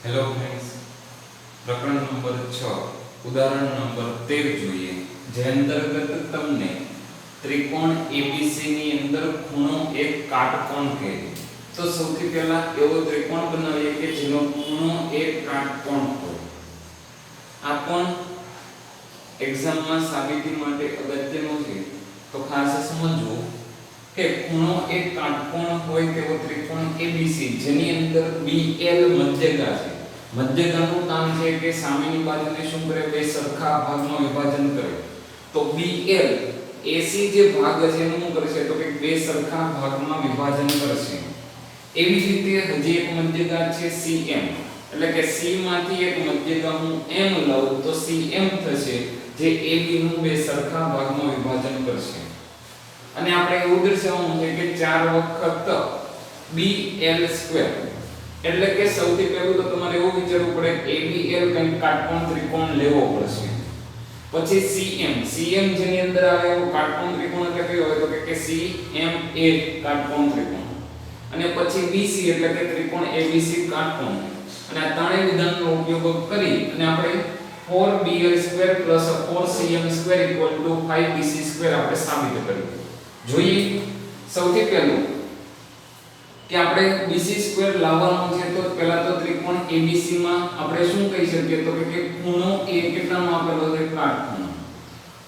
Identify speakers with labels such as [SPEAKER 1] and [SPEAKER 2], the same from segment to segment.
[SPEAKER 1] Hello friends, પ્રકરણ number 6 ઉદાહરણ number 13 જોઈએ, જે અંતર્ગત તમને ત્રિકોણ ABC ની અંદર ખૂણો એક કાટકોણ કહે. તો સૌથી પહેલા એવો ત્રિકોણ બનાવીએ કે જેનો ખૂણો એક કાટકોણ હોય. આ પણ એક્ઝામમાં સાબિતી માટે અગત્યનું છે, તો ખાસ સમજવું કે ખૂણો એક કાટકોણ હોય તેવો ત્રિકોણ ABC જેની અંદર BL મધ્યગા છે. મધ્યગાનું કામ છે કે સામેની બાજુને શું કરે, બે સરખા ભાગમાં વિભાજન કરે. તો BL AC જે ભાગ છે એનું શું કરશે, તો કે બે સરખા ભાગમાં વિભાજન કરશે. એવી જ રીતે હજી એક મધ્યગા છે CM, એટલે કે C માંથી એક મધ્યગા હું M લઉં તો CM થશે, જે AB નું બે સરખા ભાગમાં વિભાજન કરશે. અને આપણે એવું દર્શાવવાનું છે કે 4 વખત BL², એટલે કે સૌથી પહેલું તો તમારે એવું વિચારવું પડે કે ABL કંઈક કાટકોણ ત્રિકોણ લેવો પડશે. પછી CM જેની અંદર આવે એવો કાટકોણ ત્રિકોણ એટલે કયો હોય, તો કે CMA કાટકોણ ત્રિકોણ. અને પછી BC એટલે કે ત્રિકોણ ABC કાટકોણ. અને આ ત્રણેય વિધાનનો ઉપયોગ કરી અને આપણે 4BL² 4CM² 5BC² આપણે સાબિત કર્યું. જોઈએ સૌથી પહેલું કે આપણે BC² લાવવાનો છે, તો પહેલા તો ત્રિકોણ ABC માં આપણે શું કહી શકીએ, તો કે ખૂણો A કેટલાનો આપેલો છે, કાટકોણ.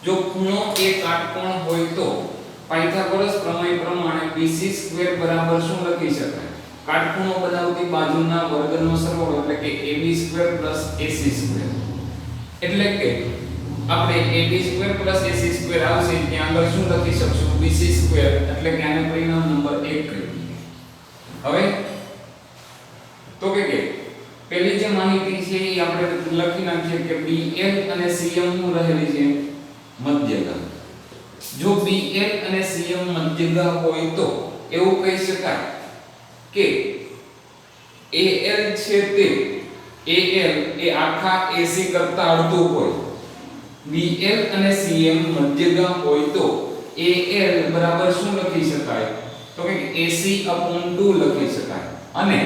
[SPEAKER 1] જો ખૂણો A કાટકોણ હોય તો પાયથાગોરસ પ્રમેય પ્રમાણે BC² બરાબર શું લખી શકાય, કાટખૂણો બનાવતી બાજુના વર્ગનો સરવાળો, એટલે કે AB² AC². એટલે કે આપણે AB² AC² આવશે ત્યાં આગળ શું લખી શકશું, BC², એટલે કે આને પરિણામ નંબર 1 કહી. હવે તો કે પહેલી જે માહિતી છે એ આપણે લખી નાખીએ કે BL અને CM નું રહેલી છે મધ્યગા. જો BL અને CM મધ્યગા હોય તો એવું કહી શકાય કે AL છે તે AL એ આખા AC કરતા અડધું હોય. BL અને CM મધ્યગા હોય તો AL બરાબર શું લખી શકાય, તો કે AC/2 લખી શકાય. અને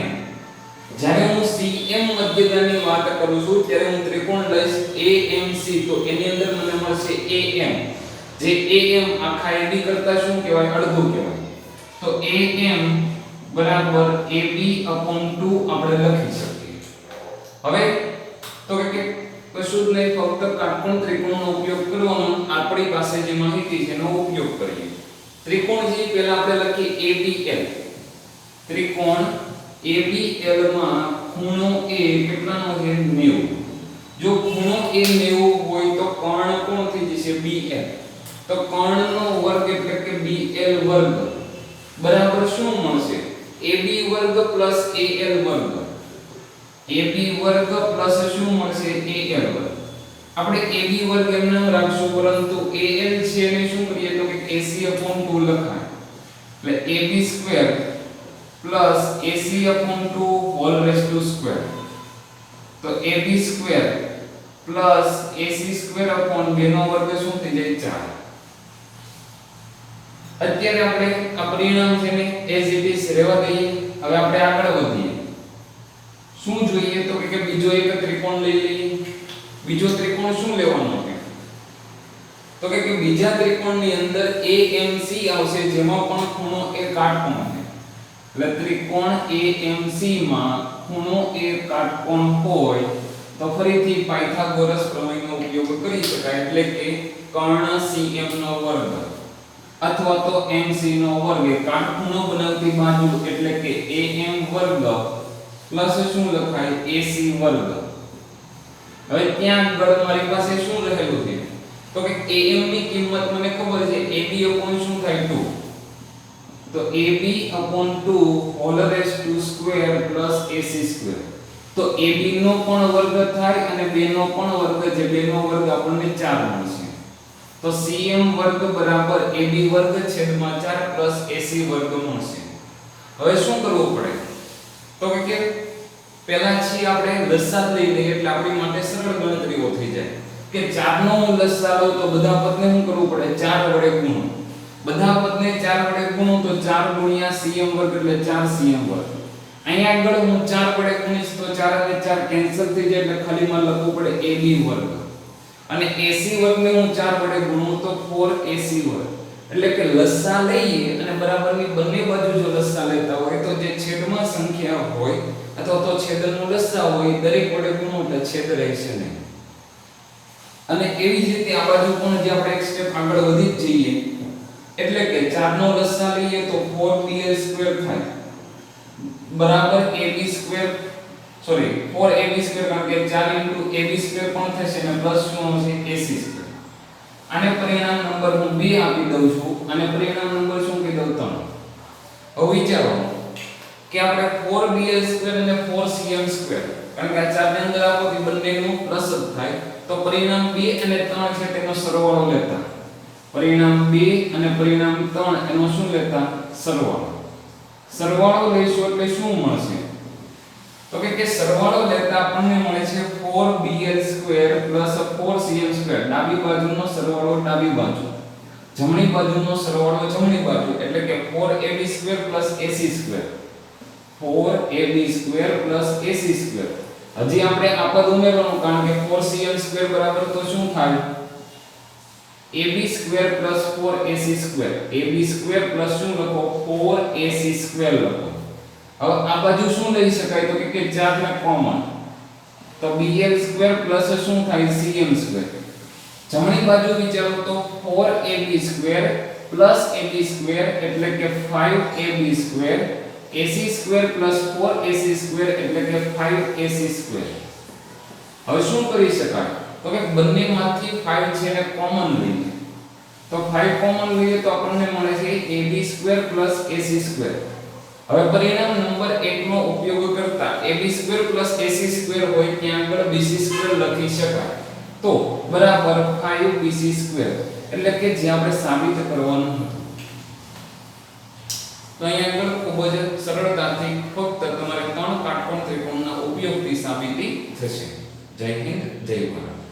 [SPEAKER 1] જ્યારે હું CM મધ્યગાની વાત કરું છું ત્યારે હું ત્રિકોણ લઈશ AMC, તો એની અંદર મને મળશે AM, જે AM આખા AB કરતા શું કહેવાય, અડધું કહેવાય. તો AM બરાબર AB/2 આપણે લખી શકીએ. હવે તો કે કશું જ નહીં, ફક્ત કાટકોણ ત્રિકોણનો ઉપયોગ કરવાનો. આપણી પાસે જે માહિતી છે એનો ઉપયોગ કરીએ. ત્રિકોણ જે પહેલા આપણે લખીએ ABL. ત્રિકોણ ABL માં ખૂણો A કેટલાનો છે, 90. જો ખૂણો A 90 હોય તો કર્ણ કોણ થઈ જશે, BL. તો કર્ણનો વર્ગ એટલે કે BL વર્ગ બરાબર શું મળશે, AB વર્ગ પ્લસ AL વર્ગ. AB વર્ગ પ્લસ શું મળશે, AL વર્ગ. આપણે AB વર્ગ એમને રાખશું, પરંતુ AL છે એને શું કરીએ, તો કે AC/2 લખાય. એટલે AB² plus AC/2 whole raise to square. તો AB² પ્લસ AC²/2 નો વર્ગ શું થઈ જાય, 4. અત્યારે આપણે આ પરિણામ છે ને એઝ ઇટ ઇઝ રહેવા દઈએ. હવે આપણે આગળ વધીએ. શું જોઈએ, તો કે બીજો એક ત્રિકોણ લઈ લઈએ. બીજો ત્રિકોણ શું લેવાનો છે, તો કે બીજા ત્રિકોણની અંદર AMC આવશે, જેમાં પણ ખૂણો A કાટકોણ છે. એટલે ત્રિકોણ AMC માં ખૂણો A કાટકોણ હોય તો ફરીથી પાયથાગોરસ પ્રમેયનો ઉપયોગ કરી શકાય. એટલે કે કર્ણ CM નો વર્ગ અથવા તો MC નો વર્ગ એ કાટખૂણો બનાવતી બાજુ, એટલે કે AM વર્ગ પ્લસ શું લખાય, AC વર્ગ. હવે ત્યાં આગળ મારી પાસે શું રહેલું છે, તો કે AM ની કિંમત મને ખબર છે, AB upon શું થાય, 2. તો AB/2 whole raise to square plus AC². તો AB નો પણ વર્ગ થાય અને 2 નો પણ વર્ગ, જે 2 નો વર્ગ આપણને 4 મળશે. તો CM વર્ગ બરાબર AB વર્ગ છેદમાં 4 પ્લસ AC વર્ગ મળશે. હવે શું કરવું પડે, તો કે પહેલા છે આપણે લસાઅ લઈ લઈએ, એટલે આપણી માટે સરળ ગણતરીઓ થઈ જાય કે 4 નો હું લસાઅ લઉં તો બધા પદને શું કરવું પડે, 4 વડે ગુણો. બધા પદને 4 વડે ગુણો તો 4 ગુણ્યા CM વર્ગ એટલે 4 CM વર્ગ. અહીંયા આગળ હું 4 વડે ગુણીશ તો 4 અને 4 કેન્સલ થઈ જાય એટલે ખાલી માં લખવું પડે AB વર્ગ અને AC વર્ગને હું 4 વડે ગુણું તો 4AC વર્ગ એટલે કે લસા લઈએ અને બરાબરની બંને બાજુ જો લસા લેતા હોય તો જે છેદમાં સંખ્યા હોય અથવા તો છેદનો લસા હોય દરેક વડે ગુણો એટલે છેદ રહેશે નહીં અને એવી જ રીતે આ બાજુ પણ જે આપણે એક સ્ટેપ આગળ વધી જ જઈએ એટલે કે 4 નો લસા લઈએ તો 4BL² થાય બરાબર AB² સોરી 4AB² કારણ કે 4 * AB² પણ થશે અને પ્લસ શું આવશે AC². આને પરિણામ નંબર હું 2 આપી દઉં છું અને પરિણામ નંબર શું કહી દઉં 3. હવે વિચારો કે આપણે 4BL² અને 4CM² કારણ કે આ 4 ની અંદર આપોથી બંનેનું પ્લસ જ થાય તો પરિણામ 2 અને 3 છે તેનો સરવાળો લેતા પરિણામ 2 અને પરિણામ 3 એનો શું લેતા સરવાળો લઈશું એટલે શું મળશે તો કે સરવાળો લેતા આપણને મળે છે 4BL² 4CM² ડાબી બાજુનો સરવાળો ડાબી બાજુ જમણી બાજુનો સરવાળો જમણી બાજુ એટલે કે 4AB² AC². 4AB² AC². હજી આપણે આ પદ ઉમેરવાનું કારણ કે 4CM² બરાબર તો શું થાય AB² 4AC². AB² શું લખો 4AC² લખો. હવે આ બાજુ શું લઈ શકાય તો કે 4 ને કોમન તો BL² શું થાય CM². જમણી બાજુ વિચારો તો 4AB² AB² એટલે કે 5AB² AC² 4AC² એટલે કે 5AC². હવે શું કરી શકાય તો કે બંનેમાંથી 5 છે ને કોમન લઈએ તો 5 કોમન લઈએ તો આપણને મળે છે AB² AC². હવે પરિણામ નંબર 1 નો ઉપયોગ કરતા AB² AC² હોય ત્યાં આગળ BC² લખી શકાય તો બરાબર 5BC² એટલે કે જે આપણે સાબિત કરવાનું હતું તો અહીંયા આગળ ખૂબ જ સરળતાથી ફક્ત તમારે 3 કાટકોણ ત્રિકોણના ઉપયોગથી સાબિતી થશે. જય હિન્દ જય ભારત.